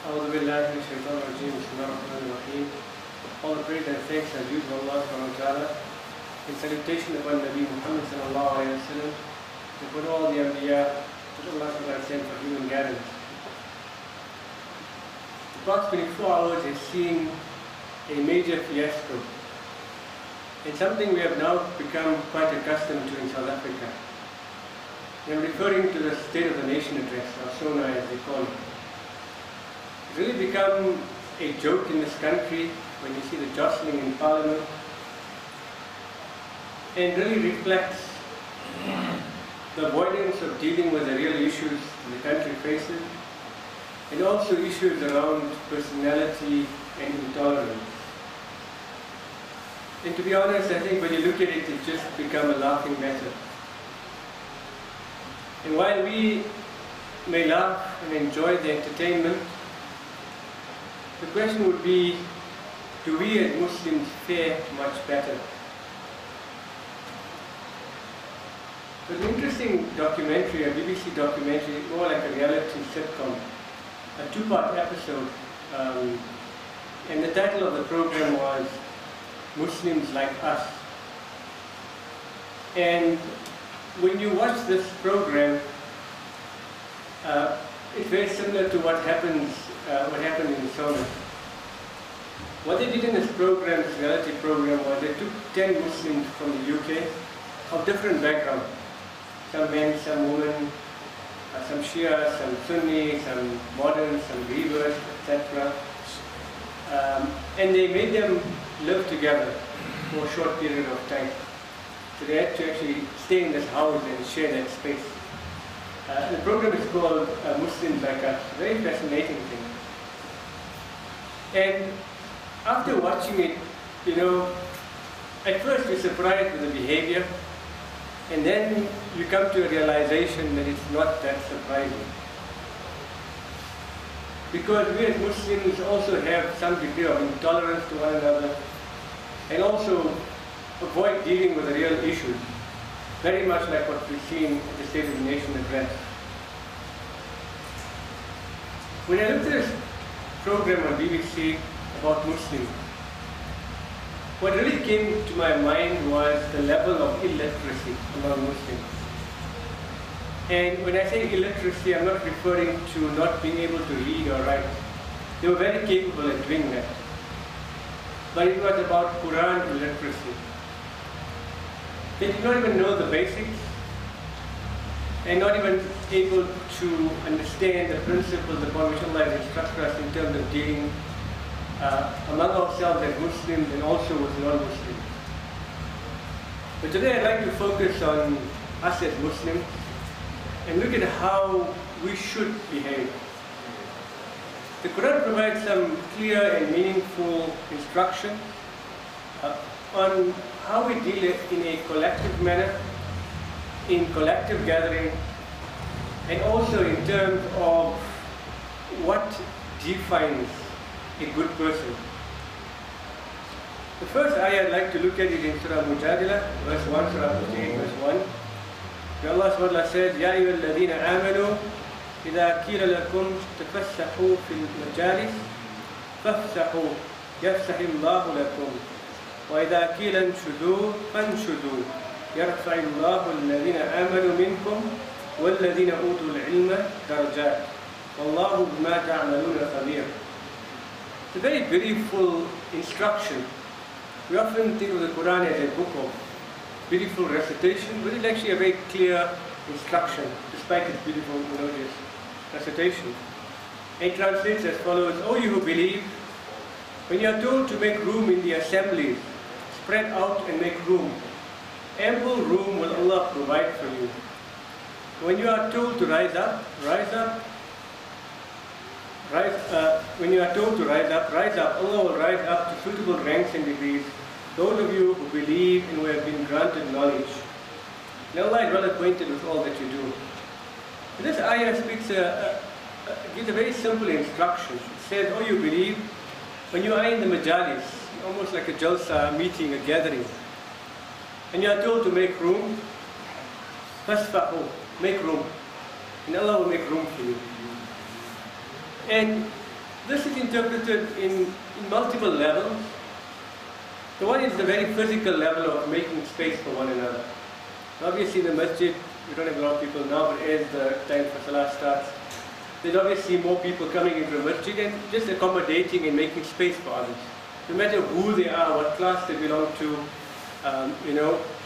أعوذ بالله من الشيطان الرجيم بسم الله الرحمن الرحيم. All the praise and thanks are due to Allah subhanahu wa ta'ala. In salutation upon Nabi Muhammad sallallahu alayhi wa sallam, and upon all the Anbiya that Allah subhanahu wa ta'ala sent for human guidance. The past 24 hours has seen a major fiasco, and something we have now become quite accustomed to in South Africa. I'm referring to the State of the Nation address, or SONA as they call it. It's really become a joke in this country when you see the jostling in Parliament, and really reflects the avoidance of dealing with the real issues the country faces, and also issues around personality and intolerance. And to be honest, I think when you look at it, it's just become a laughing matter. And while we may laugh and enjoy the entertainment, the question would be, do we as Muslims fare much better? There's an interesting documentary, a BBC documentary, more like a reality sitcom, a two-part episode, and the title of the program was Muslims Like Us. And when you watch this program, it's very similar to what happened in SONA. What they did in this program, this reality program, was they took 10 Muslims from the UK of different backgrounds. Some men, some women, some Shia, some Sunni, some modern, some believers, etc. And they made them live together for a short period of time. So they had to actually stay in this house and share that space. The program is called Muslims Like Us. Very fascinating thing. And after watching it, at first you're surprised with the behavior, and then you come to a realization that it's not that surprising. Because we as Muslims also have some degree of intolerance to one another, and also avoid dealing with the real issues, very much like what we've seen at the State of the Nation address. When I looked at this program on BBC about Muslims, what really came to my mind was the level of illiteracy among Muslims. And when I say illiteracy, I'm not referring to not being able to read or write. They were very capable at doing that. But it was about Quran illiteracy. They did not even know the basics, and not even able to understand the principles upon which Allah has instructed us in terms of dealing among ourselves as Muslims and also with non-Muslims. But today I'd like to focus on us as Muslims and look at how we should behave. The Quran provides some clear and meaningful instruction on how we deal in a collective manner, in collective gathering, and also in terms of what defines a good person. The first ayah I'd like to look at is in Surah Mujadila, verse 1, Surah 58, verse 1. Where Allah SWT said, يَا أَيُّهَا الَّذِينَ آمَنُوا إِذَا قِيلَ لَكُمْ تَفَسَّحُوا فِي الْمَجَالِسِ فَافْسَحُوا يَفْسَحِ اللَّهُ لَكُمْ وَإِذَا قِيلَ انشُزُوا فَانشُزُوا يَرْفَعِ اللَّهُ الَّذِينَ آمَنُوا مِنكُمْ وَالَّذِينَ أُوتُوا الْعِلْمَ دَرَجَاتٍ وَاللَّهُ بِمَا تَعْمَلُونَ خَبِيرٌ. It's a very beautiful instruction. We often think of the Quran as a book of beautiful recitation, but it's actually a very clear instruction, despite its beautiful melodious recitation. It translates as follows: O you who believe, when you are told to make room in the assemblies, spread out and make room. Ample room will Allah provide for you. When you are told to rise up, rise up. When you are told to rise up, Allah will rise up to suitable ranks and degrees, those of you who believe and who have been granted knowledge. And Allah is well acquainted with all that you do. So this ayah gives a very simple instruction. It says, oh, you believe, when you are in the majalis, almost like a jalsa, a meeting, a gathering, and you are told to make room, fasfahu, make room, and Allah will make room for you. And this is interpreted in multiple levels. The one is the very physical level of making space for one another. Obviously in the masjid, we don't have a lot of people now, but as the time for salah starts, there's obviously more people coming into the masjid and just accommodating and making space for others. No matter who they are, what class they belong to,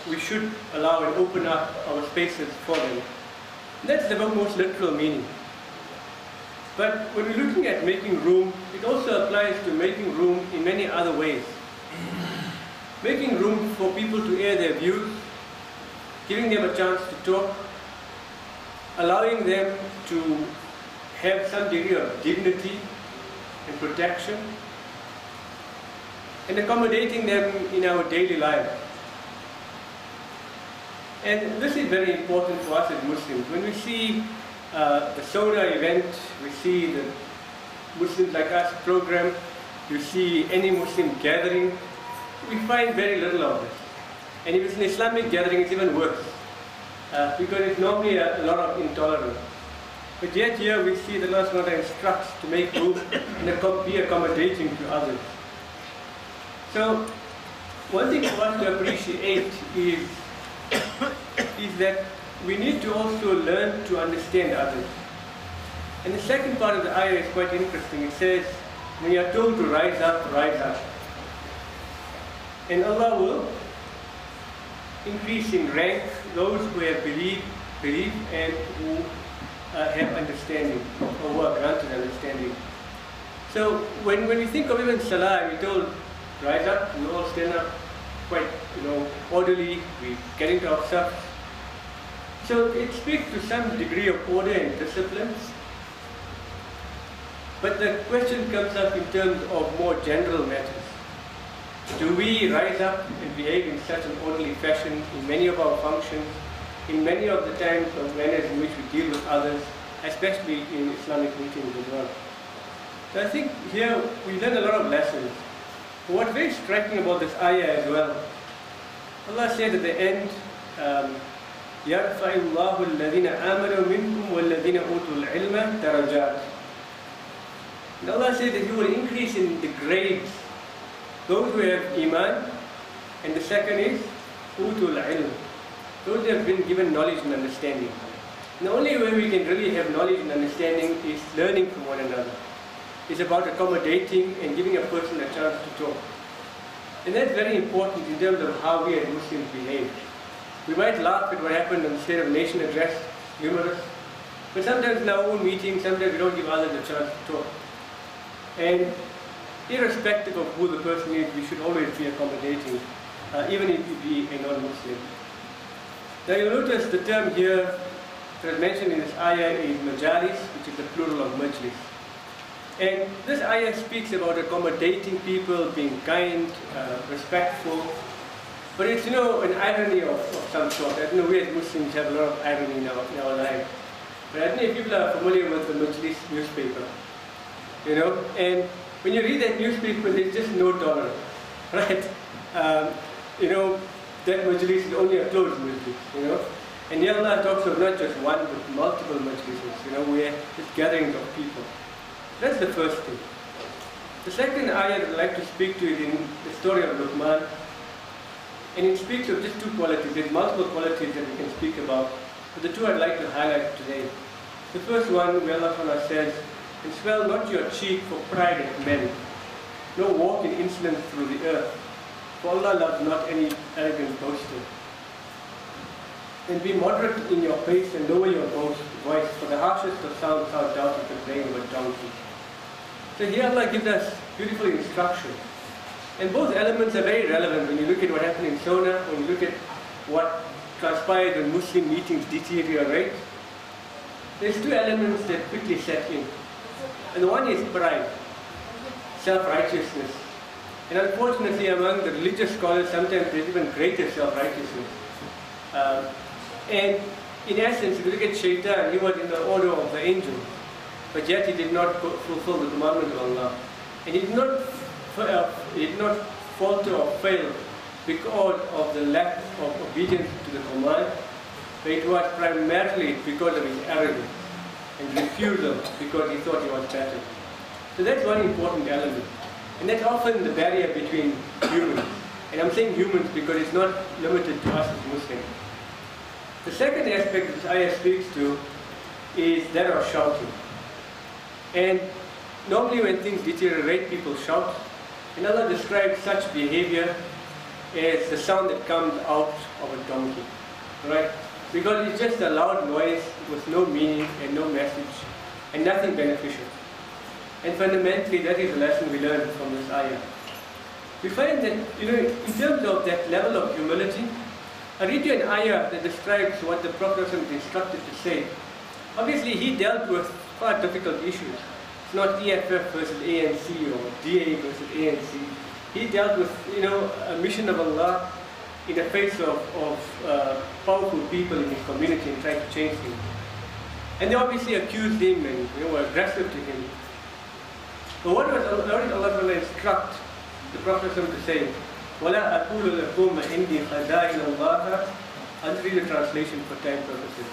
we should allow and open up our spaces for them. That's the most literal meaning. But when we're looking at making room, it also applies to making room in many other ways. Making room for people to air their views, giving them a chance to talk, allowing them to have some degree of dignity and protection, and accommodating them in our daily lives. And this is very important for us as Muslims. When we see the Sona event, we see the Muslims Like Us program, you see any Muslim gathering, we find very little of this. And if it's an Islamic gathering, it's even worse, because it's normally a lot of intolerance. But yet here we see that Allah SWT instructs to make room and be accommodating to others. So one thing for us to appreciate is that we need to also learn to understand others. And the second part of the ayah is quite interesting. It says, when you are told to rise up, rise up. And Allah will increase in rank those who have believed and who have understanding, or who are granted understanding. So when we think of even salah, we're told, rise up, we all stand up quite orderly, we get into our stuff. So it speaks to some degree of order and discipline. But the question comes up in terms of more general matters. Do we rise up and behave in such an orderly fashion in many of our functions, in many of the times or manners in which we deal with others, especially in Islamic meetings as well? So I think here we learn a lot of lessons. What's very striking about this ayah as well, Allah said at the end, يَرْفَعِ اللَّهُ الَّذِينَ آمَنُوا مِنْكُمْ وَالَّذِينَ أُوتُوا الْعِلْمَ دَرَجَاتٍ. And Allah said that He will increase in the grades those who have Iman, and the second is Utul Ilm, those who have been given knowledge and understanding. And the only way we can really have knowledge and understanding is learning from one another. It's about accommodating and giving a person a chance to talk. And that's very important in terms of how we as Muslims behave. We might laugh at what happened in the State of the Nation address, humorous, but sometimes in our own meetings, sometimes we don't give others a chance to talk. And irrespective of who the person is, we should always be accommodating, even if you be a non-Muslim. Now you'll notice the term here that is mentioned in this ayah is majalis, which is the plural of majlis. And this ayah speaks about accommodating people, being kind, respectful. But it's, an irony of some sort. I don't know, we as Muslims have a lot of irony in our life. But I don't know if people are familiar with the Majlis newspaper. And when you read that newspaper, there's just no dollar, right? That majlis is only a closed majlis, And here Allah talks of not just one, but multiple majlises, where just gatherings of people. That's the first thing. The second ayah that I'd like to speak to is in the story of Luqman. And it speaks of just two qualities. There's multiple qualities that we can speak about, but the two I'd like to highlight today. The first one, where Allah says, and swell not your cheek for pride of men, nor walk in insolence through the earth, for Allah loves not any arrogant boaster. And be moderate in your pace and lower your voice, for the harshest of sounds are doubted the playing of a donkey. So here Allah gives us beautiful instruction. And both elements are very relevant when you look at what happened in Sona, when you look at what transpired when Muslim meetings deteriorate. There's two elements that quickly set in. And the one is pride, self-righteousness. And unfortunately among the religious scholars, sometimes there's even greater self-righteousness. And in essence, if you look at Shaitan, he was in the order of the angels, but yet he did not fulfill the commandment of Allah. And he did not falter or fail because of the lack of obedience to the command, but it was primarily because of his arrogance and refusal because he thought he was better. So that's one important element. And that's often the barrier between humans. And I'm saying humans because it's not limited to us as Muslims. The second aspect this ayah speaks to is that of shouting. And normally when things deteriorate, people shout. And Allah describes such behavior as the sound that comes out of a donkey. Right? Because it's just a loud noise with no meaning and no message and nothing beneficial. And fundamentally, that is the lesson we learn from this ayah. We find that, in terms of that level of humility, I read you an ayah that describes what the Prophet was instructed to say. Obviously, he dealt with far difficult issues. It's not EFF versus ANC or DA versus ANC. He dealt with, a mission of Allah in the face of powerful people in his community and tried to change things. And they obviously accused him and were aggressive to him. But what did Allah instruct the Prophet to say? وَلَا أَقُولُ لَكُمْ عِنْدِي خَزَائِنَ اللَّهِ. I'll read the translation for time purposes.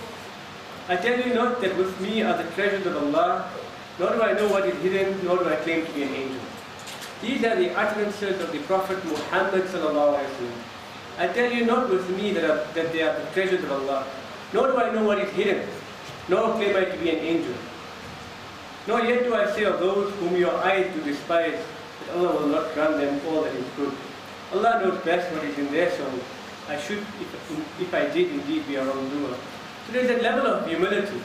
I tell you not that with me are the treasures of Allah, nor do I know what is hidden, nor do I claim to be an angel. These are the utterances of the Prophet Muhammad sallallahu alaihi wasallam. I tell you not with me that they are the treasures of Allah, nor do I know what is hidden, nor claim I to be an angel. Nor yet do I say of those whom your eyes do despise, that Allah will not grant them all that is good. Allah knows best what is in their soul. I should, if I did indeed be a wrongdoer. So there's a level of humility.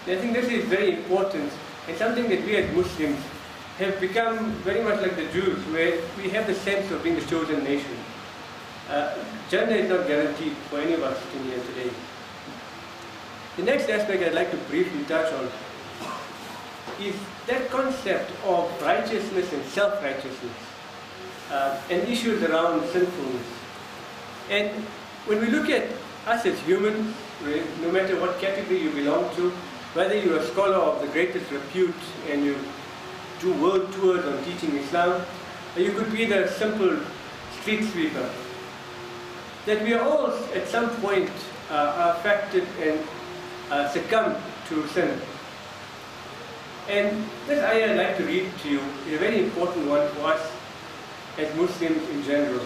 And I think this is very important and something that we as Muslims have become very much like the Jews, where we have the sense of being the chosen nation. Jannah is not guaranteed for any of us sitting here today. The next aspect I'd like to briefly touch on is that concept of righteousness and self-righteousness and issues around sinfulness. And when we look at us as humans, no matter what category you belong to, whether you're a scholar of the greatest repute and you do world tours on teaching Islam, or you could be the simple street sweeper, that we are all at some point are affected and succumb to sin. And this ayah I'd like to read to you is a very important one for us as Muslims in general.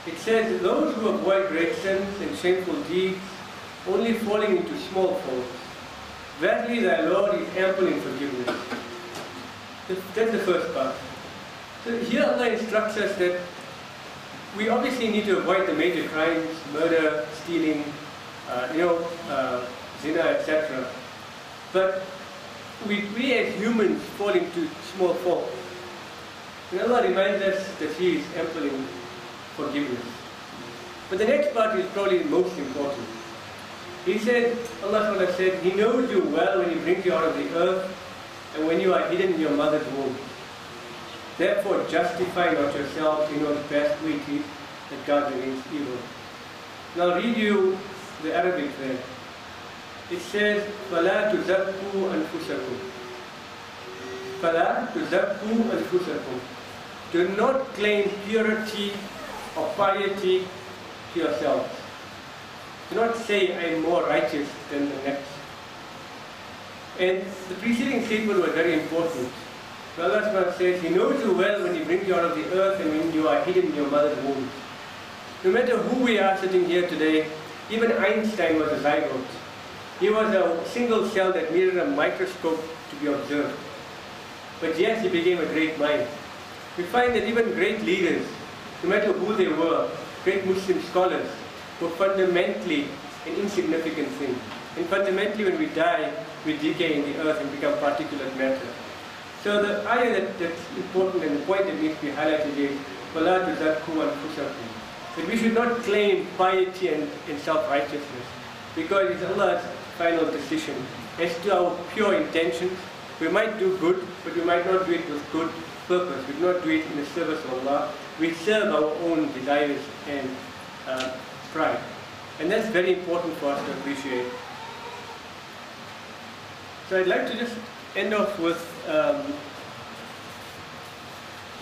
It says, those who avoid great sins and shameful deeds, only falling into small faults, verily thy Lord is ample in forgiveness. That's the first part. So here Allah instructs us that we obviously need to avoid the major crimes, murder, stealing, zina, etc. But we as humans fall into small faults. And Allah reminds us that He is ample in forgiveness. But the next part is probably the most important. He said, Allah said, He knows you well when He brings you out of the earth and when you are hidden in your mother's womb. Therefore justify not yourselves in what's best way it is that God against evil. Now I'll read you the Arabic there. It says, فَلَا تُزَكُّوا أَنفُسَكُمْ. فَلَا تُزَكُّوا أَنفُسَكُمْ. Do not claim purity or piety to yourselves. Do not say, I am more righteous than the next. And the preceding statement was very important. Allah says, He knows you well when He brings you out of the earth and when you are hidden in your mother's womb. No matter who we are sitting here today, even Einstein was a zygote. He was a single cell that needed a microscope to be observed. But yes, he became a great mind. We find that even great leaders, no matter who they were, great Muslim scholars, were fundamentally an insignificant thing. And fundamentally when we die, we decay in the earth and become particulate matter. So the ayah that's important and the point that needs to be highlighted is وَلَا تُزَكُّوا أَنفُسَكُمْ. That we should not claim piety and self-righteousness, because it's Allah's final decision. As to our pure intentions, we might do good, but we might not do it with good purpose. We do not do it in the service of Allah. We serve our own desires and pride. And that's very important for us to appreciate. So I'd like to just end off with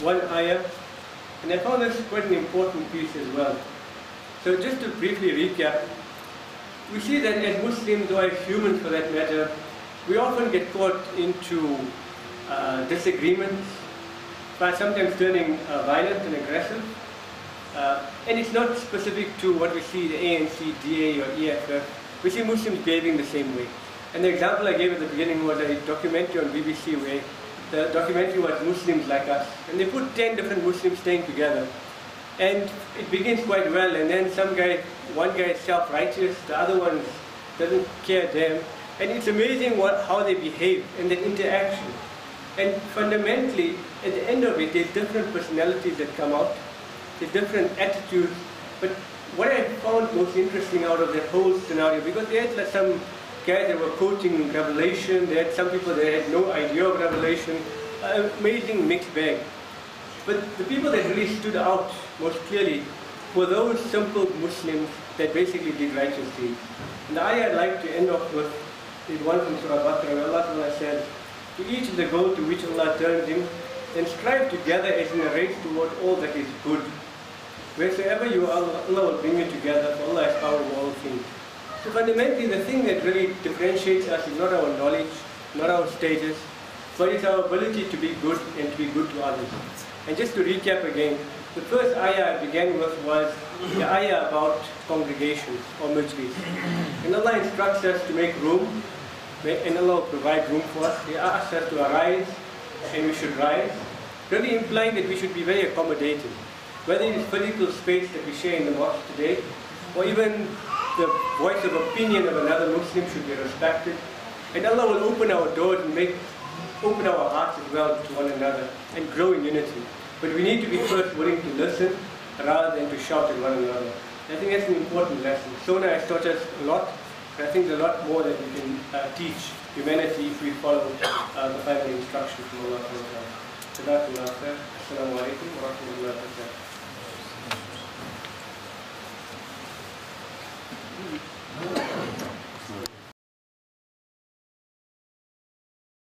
one ayah. And I found this quite an important piece as well. So just to briefly recap, we see that as Muslims, or as humans for that matter, we often get caught into disagreements, but sometimes turning violent and aggressive. And it's not specific to what we see the ANC, DA or EFF. We see Muslims behaving the same way. And the example I gave at the beginning was a documentary on BBC where the documentary was Muslims Like Us. And they put 10 different Muslims staying together. And it begins quite well, and then one guy is self-righteous, the other one doesn't care them. And it's amazing how they behave and their interaction. And fundamentally, at the end of it, there's different personalities that come out, there's different attitudes. But what I found most interesting out of that whole scenario, because they had some guys that were quoting Revelation, they had some people that had no idea of Revelation, amazing mixed bag. But the people that really stood out most clearly were those simple Muslims that basically did righteous deeds. And the ayah I'd like to end off with is one from Surah Baqarah, where Allah Ta'ala said, "To each the goal to which Allah turns him, and strive together as in a race toward all that is good. Wheresoever you are, Allah will bring you together, for Allah is power over all things." So fundamentally, the thing that really differentiates us is not our knowledge, not our status, but it's our ability to be good and to be good to others. And just to recap again, the first ayah I began with was the ayah about congregations or majlis. And Allah instructs us to make room, and Allah will provide room for us. He asks us to arise, and we should rise, really implying that we should be very accommodating. Whether it is physical space that we share in the mosque today, or even the voice of opinion of another Muslim should be respected. And Allah will open our doors and open our hearts as well to one another and grow in unity. But we need to be first willing to listen rather than to shout at one another. I think that's an important lesson. Sona has taught us a lot, and I think there's a lot more that we can teach humanity if we follow the final instructions from Allah. Jazakallah khair. Assalamu alaikum wa rahmatullahi wa barakatuh. Thank you.